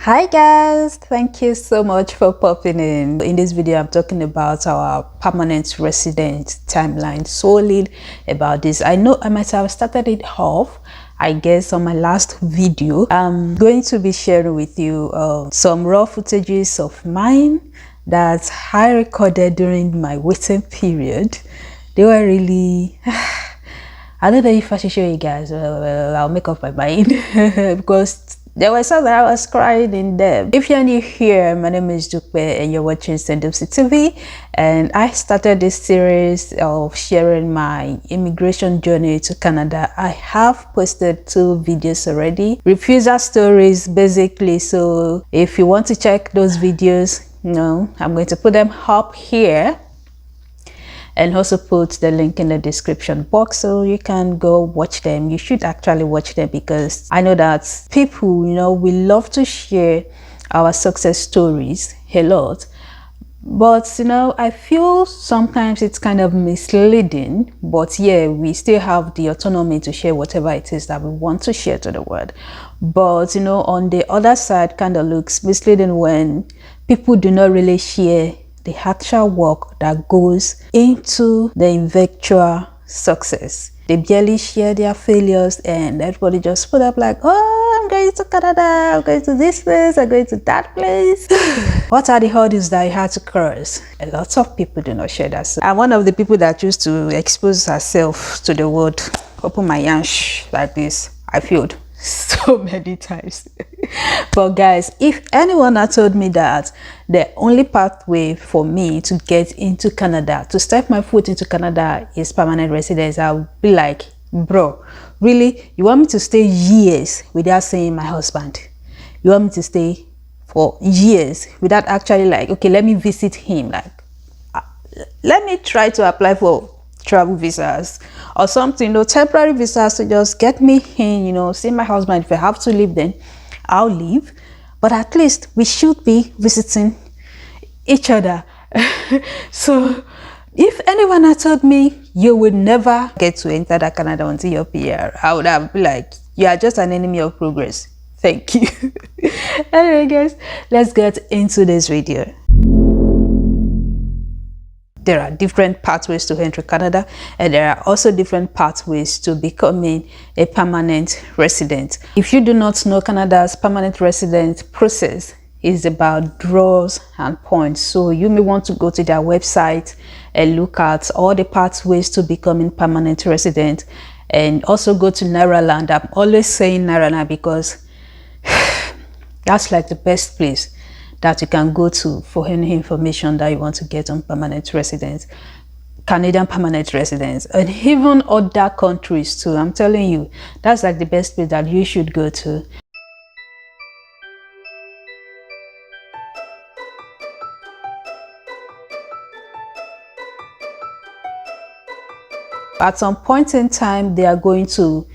Hi guys, thank you so much for popping in. In this video I'm talking about our permanent resident timeline, solely about this. I know I might have started it off, I guess, on my last video. I'm going to be sharing with you some raw footages of mine that I recorded during my waiting period. They were really I don't know if I should show you guys. Well, I'll make up my mind because there were some that I was crying in them. If you're new here, my name is Dupe and you're watching Stop TV, and I started this series of sharing my immigration journey to Canada. I have posted 2 videos already, refusal stories basically. So if you want to check those videos, I'm going to put them up here and also put the link in the description box so you can go watch them. You should actually watch them because I know that people, we love to share our success stories a lot, but I feel sometimes it's kind of misleading. But yeah, we still have the autonomy to share whatever it is that we want to share to the world. But on the other side, kind of looks misleading when people do not really share the actual work that goes into the eventual success. They barely share their failures and everybody just put up like, oh, I'm going to Canada, I'm going to this place, I'm going to that place. What are the hurdles that you had to cross? A lot of people do not share that. So I'm one of the people that choose to expose herself to the world, open my yansh like this. I failed so many times. But guys, if anyone had told me that the only pathway for me to get into Canada, to step my foot into Canada, is permanent residence, I would be like, bro, really? You want me to stay years without seeing my husband? You want me to stay for years without actually like, okay, let me visit him, like let me try to apply for travel visas or something, temporary visas to just get me in, see my husband. If I have to leave, then I'll leave, but at least we should be visiting each other. So if anyone had told me you would never get to enter that Canada until you're PR, I would have been like, you are just an enemy of progress. Thank you. Anyway guys, let's get into this video. There are different pathways to enter Canada, and there are also different pathways to becoming a permanent resident. If you do not know, Canada's permanent resident process is about draws and points. So you may want to go to their website and look at all the pathways to becoming permanent resident, and also go to Naraland. I'm always saying Naraland because that's like the best place that you can go to for any information that you want to get on permanent residence, Canadian permanent residence, and even other countries too. I'm telling you, that's like the best place that you should go to. At some point in time, they are going to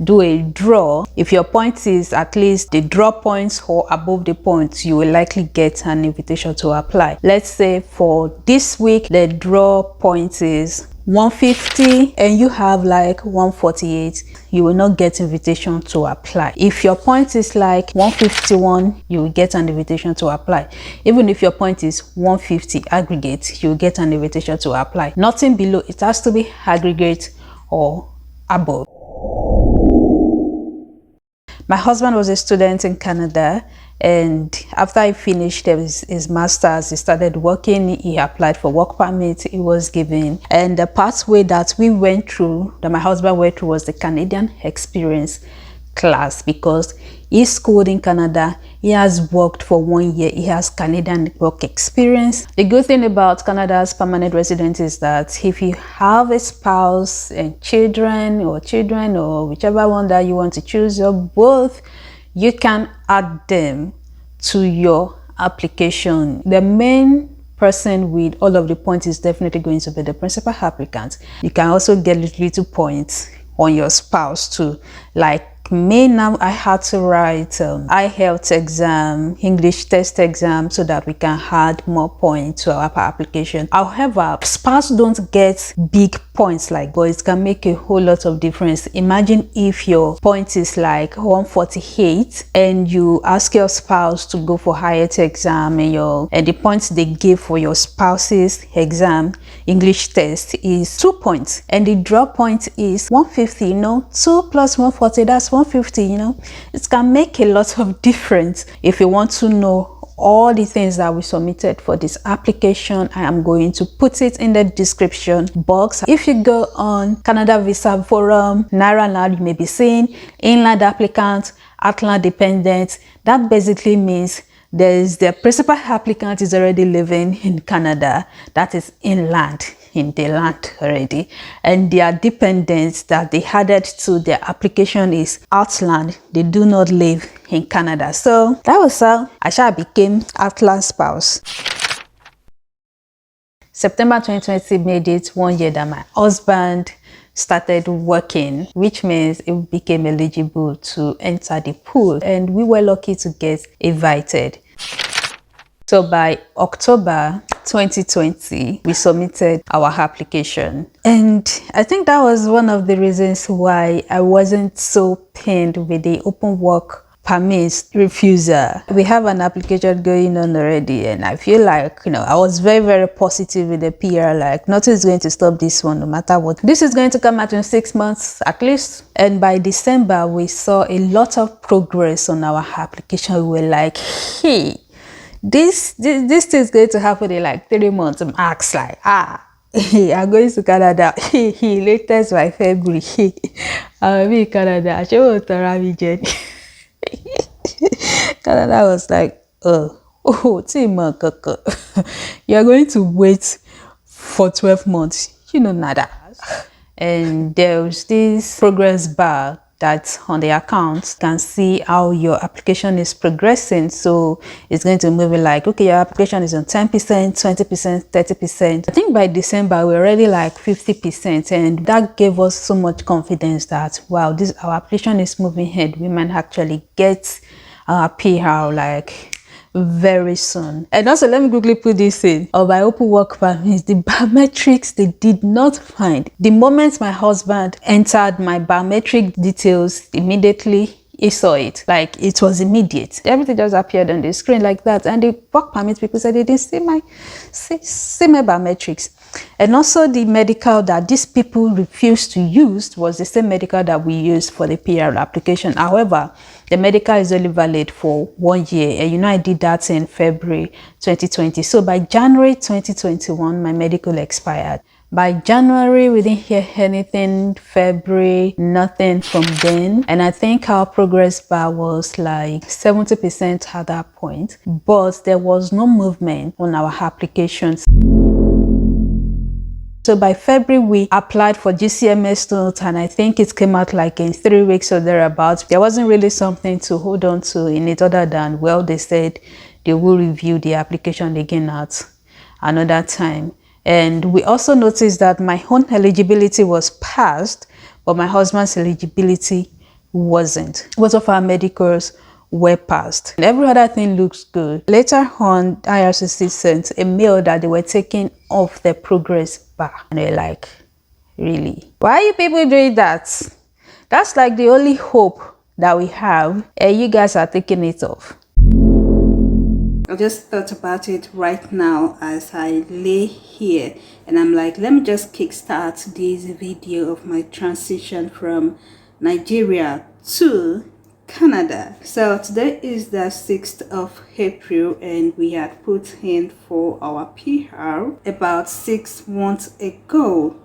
do a draw. If your point is at least the draw points or above the points, you will likely get an invitation to apply. Let's say for this week the draw point is 150 and you have like 148, you will not get invitation to apply. If your point is like 151, you will get an invitation to apply. Even if your point is 150 aggregate, you will get an invitation to apply. Nothing below, it has to be aggregate or above. My husband was a student in Canada, and after he finished his master's, he started working. He applied for work permit, he was given, and the pathway that we went through, that my husband went through, was the Canadian experience class, because he schooled in Canada. He has worked for 1 year. He has Canadian work experience. The good thing about Canada's permanent residence is that if you have a spouse and children or whichever one that you want to choose, or both, you can add them to your application. The main person with all of the points is definitely going to be the principal applicant. You can also get little points on your spouse too. Like me now, I had to write IELTS exam, English test exam, so that we can add more points to our application. However, spouse don't get big points like, but it can make a whole lot of difference. Imagine if your point is like 148 and you ask your spouse to go for IELTS exam, and the points they give for your spouse's exam English test is 2 points and the drop point is 150. 2 plus 140, that's 150. It can make a lot of difference. If you want to know all the things that we submitted for this application, I am going to put it in the description box. If you go on Canada Visa Forum, Naira Now, you may be seeing inland applicant, outland dependent. That basically means there's the principal applicant is already living in Canada, that is inland, in the land already, and their dependents that they added to their application is outland. They do not live in Canada. So that was how I became outland spouse. September 2020 made it 1 year that my husband started working, which means it became eligible to enter the pool, and we were lucky to get invited. So by October 2020, we submitted our application. And I think that was one of the reasons why I wasn't so pained with the open work permits refusal. We have an application going on already, and I feel like, I was very, very positive with the PR, like nothing is going to stop this one no matter what. This is going to come out in 6 months at least. And by December, we saw a lot of progress on our application. We were like, hey, this thing is going to happen in like 3 months max. Like, I'm going to Canada. Latest by February. I'll be in Canada. Canada was like, you're going to wait for 12 months. Nada. And there's this progress bar that on the account can see how your application is progressing. So it's going to move it like, okay, your application is on 10%, 20%, 30%. I think by December we're already like 50%, and that gave us so much confidence that, wow, our application is moving ahead. We might actually get our PR like very soon. And also, let me quickly put this in. My open work permits, the biometrics they did not find. The moment my husband entered my biometric details, immediately he saw it. Like, it was immediate. Everything just appeared on the screen like that. And the work permit people said they didn't see my biometrics. And also the medical that these people refused to use was the same medical that we used for the PR application. However, the medical is only valid for 1 year. And I did that in February 2020. So by January 2021, my medical expired. By January, we didn't hear anything. February, nothing from then. And I think our progress bar was like 70% at that point. But there was no movement on our applications. So by February, we applied for GCMS note, and I think it came out like in 3 weeks or thereabouts. There wasn't really something to hold on to in it other than, well, they said they will review the application again at another time. And we also noticed that my own eligibility was passed, but my husband's eligibility wasn't. Both of our medicals were passed. And every other thing looks good. Later on, IRCC sent a mail that they were taking off the progress bar. And they're like, really? Why are you people doing that? That's like the only hope that we have, and you guys are taking it off. I just thought about it right now as I lay here, and I'm like, let me just kickstart this video of my transition from Nigeria to Canada. So today is the 6th of April, and we had put in for our PR about 6 months ago.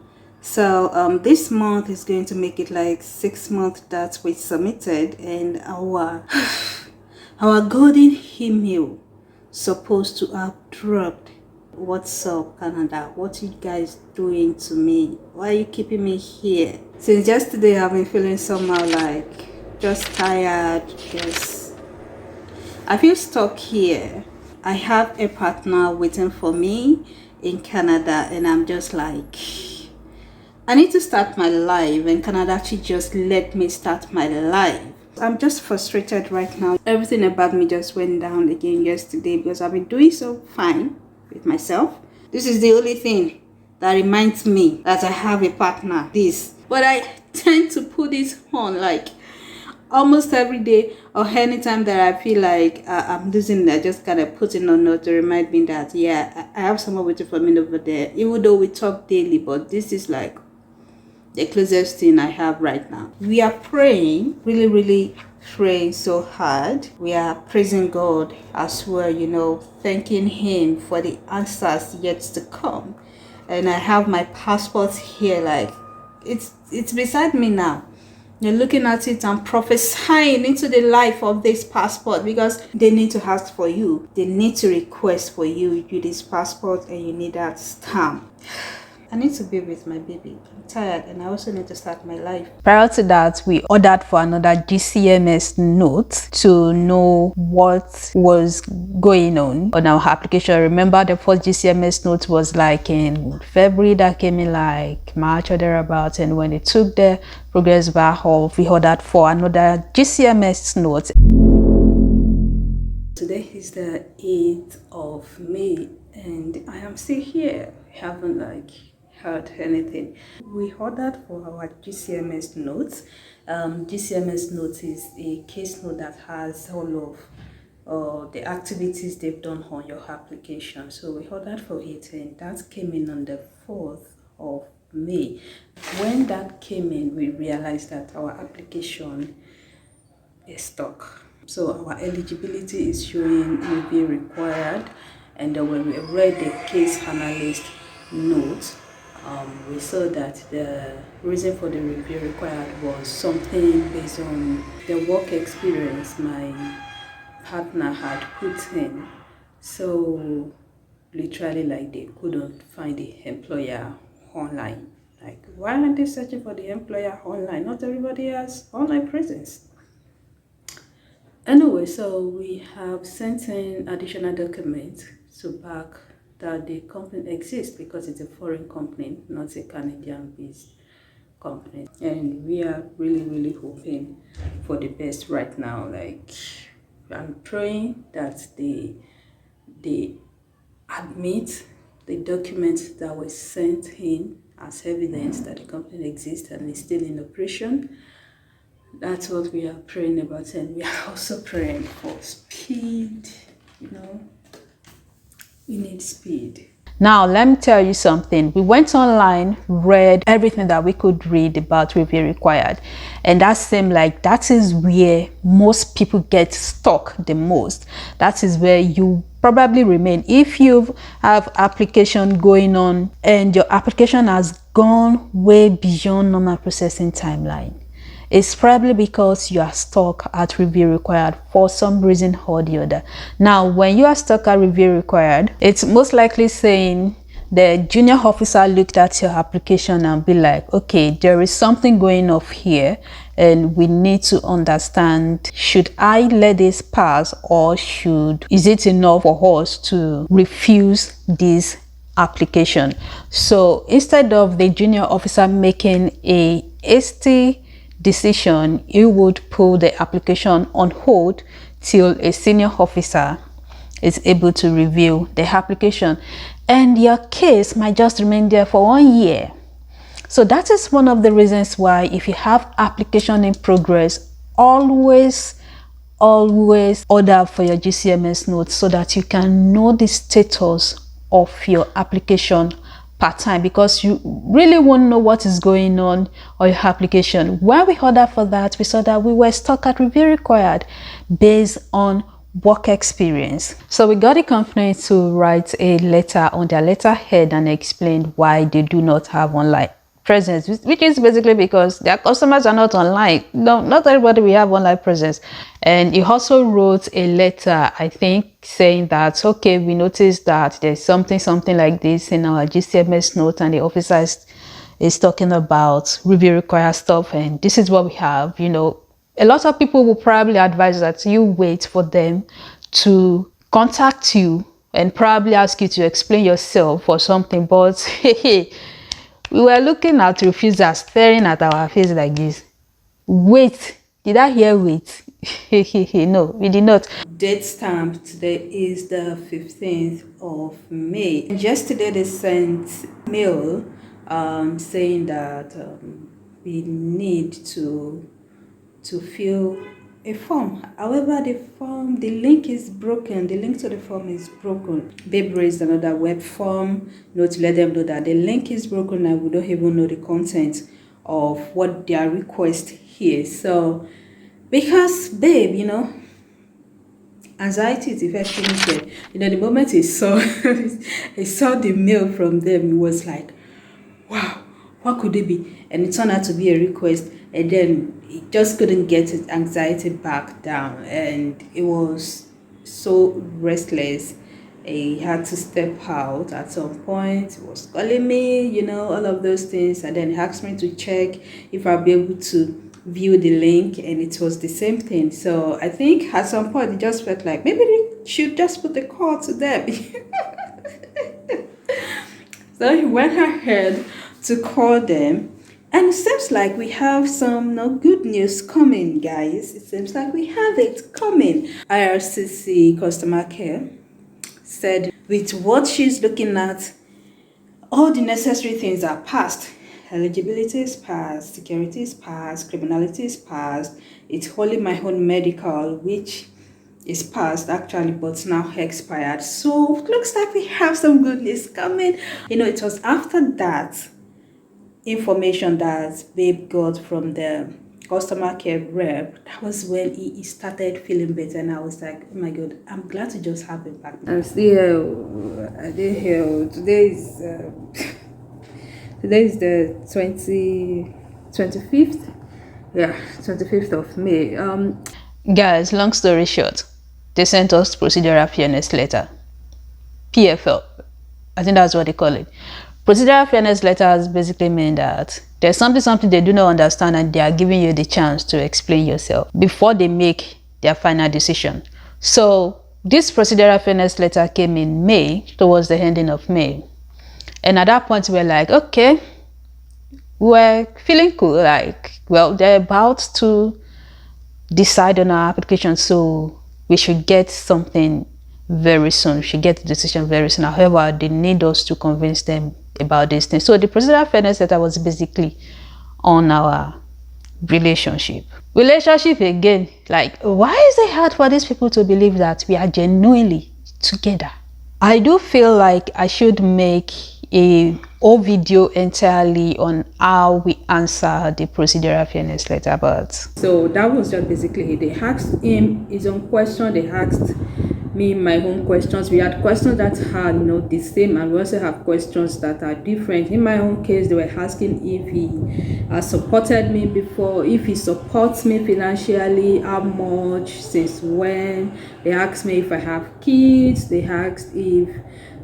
So this month is going to make it like 6 months that we submitted, and our golden email supposed to have dropped. What's up, Canada? What you guys doing to me? Why are you keeping me here? Since yesterday I've been feeling somehow like just tired, because I feel stuck here. I have a partner waiting for me in Canada, and I'm just like, I need to start my life, and Canada actually just let me start my life. I'm just frustrated right now. Everything about me just went down again yesterday because I've been doing so fine with myself. This is the only thing that reminds me that I have a partner, this. But I tend to put it on like almost every day, or anytime that I feel like I'm losing it, I just kind of put it on note to remind me that, yeah, I have someone waiting for me over there. Even though we talk daily, but this is like the closest thing I have right now. We are praying, really praying so hard. We are praising God as well, you know, thanking Him for the answers yet to come. And I have my passport here, like it's beside me now. You're looking at it and prophesying into the life of this passport, because they need to ask for you. They need to request for you this passport, and you need that stamp. I need to be with my baby. I'm tired, and I also need to start my life. Prior to that, we ordered for another GCMS note to know what was going on our application. Remember, the first GCMS note was like in February, that came in like March or thereabouts, and when they took the progress bar off, we ordered for another GCMS note. Today is the 8th of May, and I am still here. I haven't heard anything. We ordered for our GCMS notes. GCMS note is a case note that has all of the activities they've done on your application. So we ordered for it, and that came in on the 4th of May. When that came in, we realized that our application is stuck. So our eligibility is showing review required, and when we read the case analyst note, we saw that the reason for the review required was something based on the work experience my partner had put in. So literally, like, they couldn't find the employer online. Like, why aren't they searching for the employer online? Not everybody has online presence. Anyway, so we have sent in additional documents to back that the company exists, because it's a foreign company, not a Canadian-based company. And we are really hoping for the best right now. Like, I'm praying that they admit the documents that were sent in as evidence that the company exists and is still in operation. That's what we are praying about, and we are also praying for speed. You know, we need speed. Now, let me tell you something. We went online, read everything that we could read about review required, and that seemed like that is where most people get stuck the most. That is where you probably remain. If you have application going on and your application has gone way beyond normal processing timeline, it's probably because you are stuck at review required for some reason or the other. Now, when you are stuck at review required, it's most likely saying the junior officer looked at your application and be like, okay, there is something going off here, and we need to understand, should I let this pass, or is it enough for us to refuse this application? So instead of the junior officer making a hasty decision, you would put the application on hold till a senior officer is able to review the application, and your case might just remain there for 1 year. So that is one of the reasons why, if you have application in progress, always order for your GCMS notes, so that you can know the status of your application part-time, because you really won't know what is going on your application. When we ordered for that, we saw that we were stuck at review required based on work experience. So we got the company to write a letter on their letterhead and explain why they do not have online presence, which is basically because their customers are not online. No, not everybody will have online presence. And he also wrote a letter, I think, saying that, okay, we noticed that there's something like this in our GCMS note, and the officer is talking about review required stuff, and this is what we have. You know, a lot of people will probably advise that you wait for them to contact you and probably ask you to explain yourself or something, but hey, we were looking at refusers staring at our face like this. Wait, did I hear wait? No, we did not. Date stamp today is the 15th of May. And yesterday they sent mail saying that we need to fill a form. However, the link is broken. The link to the form is broken. Babe raised another web form, to let them know that the link is broken and we don't even know the content of what their request here. So, because babe, anxiety is effectively there. The moment he saw he saw the mail from them, he was like, wow, what could it be? And it turned out to be a request, and then he just couldn't get his anxiety back down, and it was so restless. He had to step out at some point. He was calling me, all of those things, and then he asked me to check if I'll be able to view the link, and it was the same thing. So I think at some point it just felt like maybe they should just put the call to them. So he went ahead to call them, and it seems like we have some good news coming, guys. It seems like we have it coming. IRCC customer care said with what she's looking at, all the necessary things are passed. Eligibility is passed, security is passed, criminality is passed. It's only my own medical, which is passed actually, but now expired. So it looks like we have some good news coming. It was after that information that babe got from the customer care rep, that was when he started feeling better, and I was like, oh my god, I'm glad to just have him back. I'm still I did here. Today is the 25th. Yeah, 25th of May. Guys, long story short, they sent us procedural fairness letter. PFL. I think that's what they call it. Procedural fairness letters basically mean that there's something they do not understand, and they are giving you the chance to explain yourself before they make their final decision. So this procedural fairness letter came in May, towards the ending of May. And at that point, we're like, okay, we're feeling cool. Like, well, they're about to decide on our application, so we should get something very soon. We should get the decision very soon. However, they need us to convince them about this thing. So the procedural fairness letter was basically on our relationship. Relationship again, like, why is it hard for these people to believe that we are genuinely together? I do feel like I should make a whole video entirely on how we answer the procedural fairness letter. But so that was just basically it. They asked him his own question, they asked me my own questions. We had questions that are the same, and we also have questions that are different. In my own case, they were asking if he has supported me before, if he supports me financially, how much, since when. They asked me if I have kids. They asked if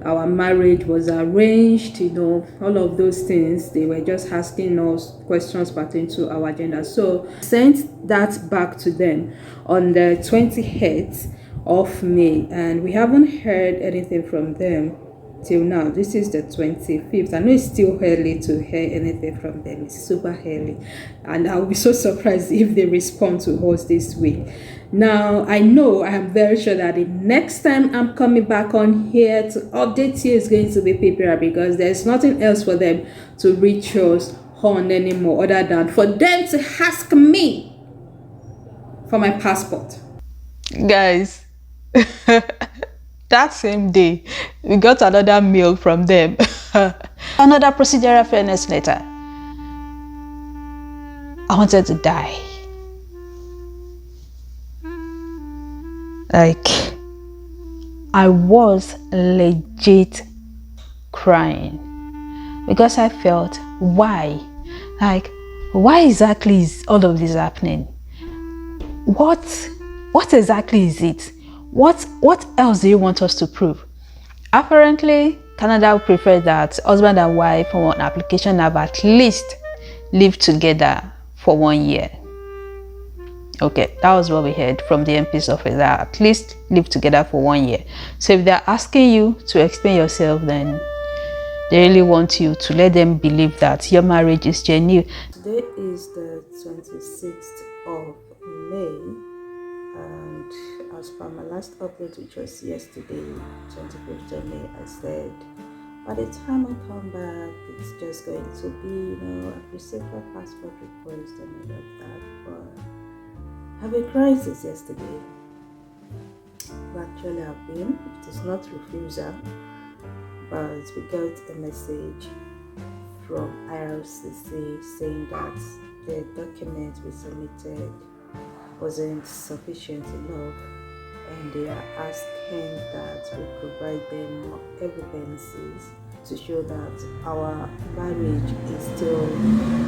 our marriage was arranged, all of those things. They were just asking us questions pertaining to our gender. So sent that back to them on the 28th of May, and we haven't heard anything from them till now. This is the 25th. I know it's still early to hear anything from them. It's super early, and I'll be so surprised if they respond to us this week. Now, I am very sure that the next time I'm coming back on here to update you is going to be paper, because there's nothing else for them to reach us on anymore other than for them to ask me for my passport. Guys, that same day, we got another mail from them. Another procedural fairness letter. I wanted to die. Like, I was legit crying, because I felt, why? Like, why exactly is all of this happening? What exactly is it? What else do you want us to prove? Apparently, Canada would prefer that husband and wife on one application have at least lived together for 1 year. Okay, that was what we heard from the MP's office, that at least live together for 1 year. So if they're asking you to explain yourself, then they really want you to let them believe that your marriage is genuine. Today is the 26th of May. And as per my last upload, which was yesterday, 25th of May, I said by the time I come back, it's just going to be, I received my passport request and all of that. But I have a crisis yesterday. Actually, I've been. It is not refusal, but we got a message from IRCC saying that the document we submitted wasn't sufficient enough, and they are asking that we provide them evidences to show that our marriage is still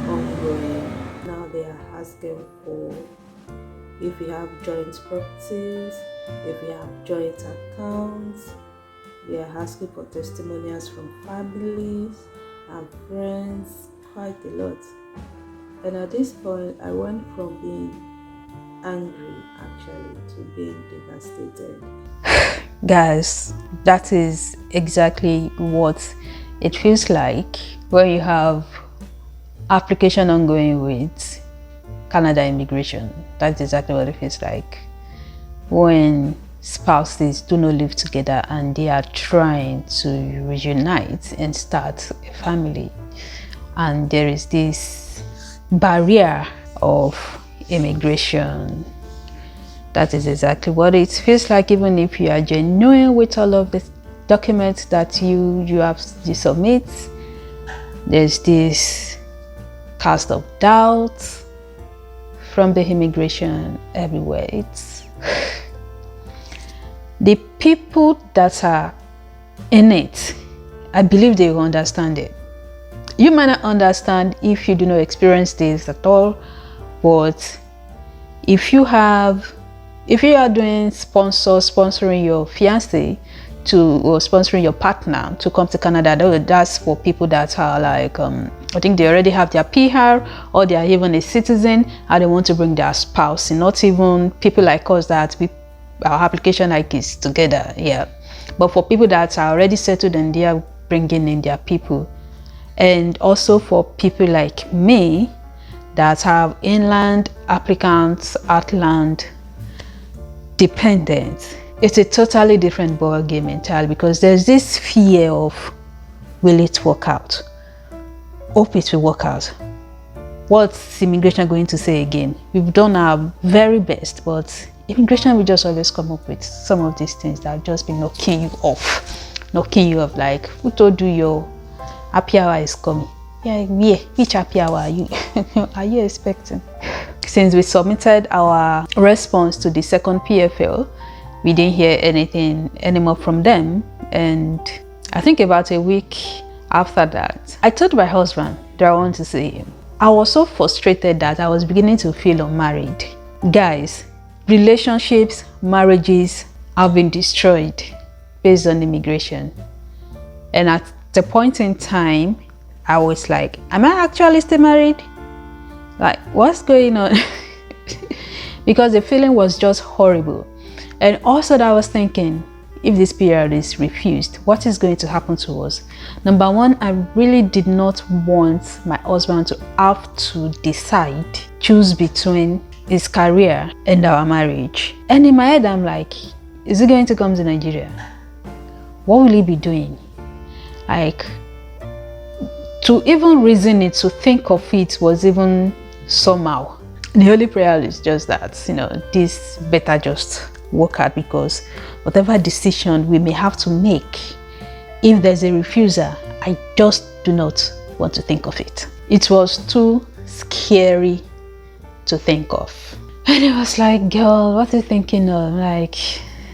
ongoing. Now they are asking for if we have joint properties, if we have joint accounts. They are asking for testimonials from families and friends, quite a lot. And at this point, I went from being angry actually to being devastated. Guys, that is exactly what it feels like when you have application ongoing with Canada immigration. That's exactly what it feels like when spouses do not live together and they are trying to reunite and start a family, and there is this barrier of immigration. That is exactly what it feels like. Even if you are genuine with all of the documents that you submit, there's this cast of doubt from the immigration everywhere. It's the people that are in it, I believe they will understand it. You might not understand if you do not experience this at all, but if you are doing sponsoring your fiance or sponsoring your partner to come to Canada, that's for people that are like I think they already have their PR, or they are even a citizen and they want to bring their spouse, and not even people like us that our application like is together. Yeah, but for people that are already settled and they are bringing in their people, and also for people like me that have inland applicants, outland dependents, it's a totally different ball game entirely, because there's this fear of, will it work out? Hope it will work out. What's immigration going to say again? We've done our very best, but immigration will just always come up with some of these things that have just been knocking you off, like, who told you your happy hour is coming? Yeah, which happy hour are you are you expecting? Since we submitted our response to the second PFL, we didn't hear anything anymore from them. And I think about a week after that, I told my husband that I want to see him. I was so frustrated that I was beginning to feel unmarried. Guys, relationships, marriages have been destroyed based on immigration. And at the point in time, I was like, am I actually still married? Like, what's going on? Because the feeling was just horrible. And also that I was thinking, if this period is refused, what is going to happen to us? Number one, I really did not want my husband to have to choose between his career and our marriage. And in my head, I'm like, is he going to come to Nigeria? What will he be doing? Like, to even reason it, to think of it was even somehow. The only prayer is just that, this better just work out, because whatever decision we may have to make, if there's a refusal, I just do not want to think of it. It was too scary to think of. And it was like, girl, what are you thinking of? Like,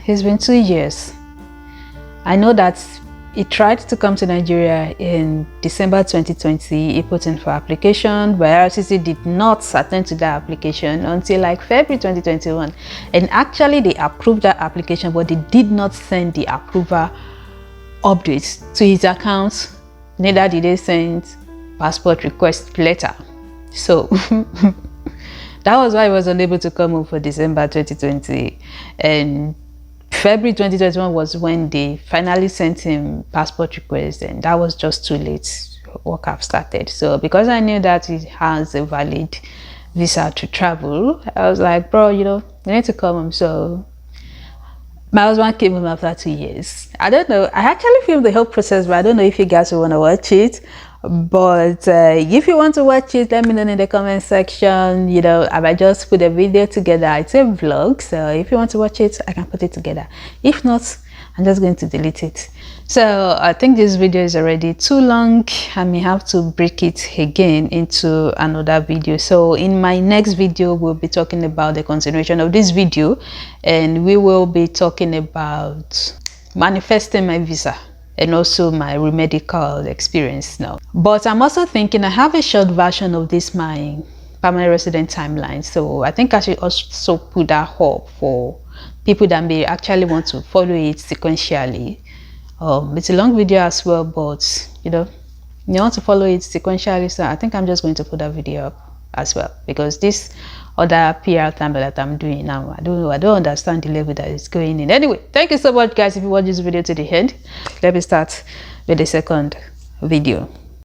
it's been 2 years. I know that he tried to come to Nigeria in December 2020. He put in for application, but IRCC did not attend to that application until like February 2021. And actually they approved that application, but they did not send the approval updates to his account. Neither did they send passport request letter. So that was why he was unable to come home for December 2020. And February 2021 was when they finally sent him passport request, and that was just too late. Work have started. So because I knew that he has a valid visa to travel, I was like, bro, You need to come home. So my husband came home after 2 years. I don't know. I actually filmed the whole process, but I don't know if you guys will want to watch it. But if you want to watch it, let me know in the comment section. You know, I might just put a video together. It's a vlog, so if you want to watch it, I can put it together. If not, I'm just going to delete it. So I think this video is already too long. I may have to break it again into another video. So in my next video, we'll be talking about the continuation of this video, and we will be talking about manifesting my visa and also my remedical experience now. But I'm also thinking I have a short version of this, my permanent resident timeline. So I think I should also put that up for people that may actually want to follow it sequentially. It's a long video as well, but you know, you want to follow it sequentially, so I think I'm just going to put that video up as well, because this other PR time that I'm doing now, I don't understand the level that it's going in. Anyway, thank you so much guys. If you watch this video to the end, let me start with the second video.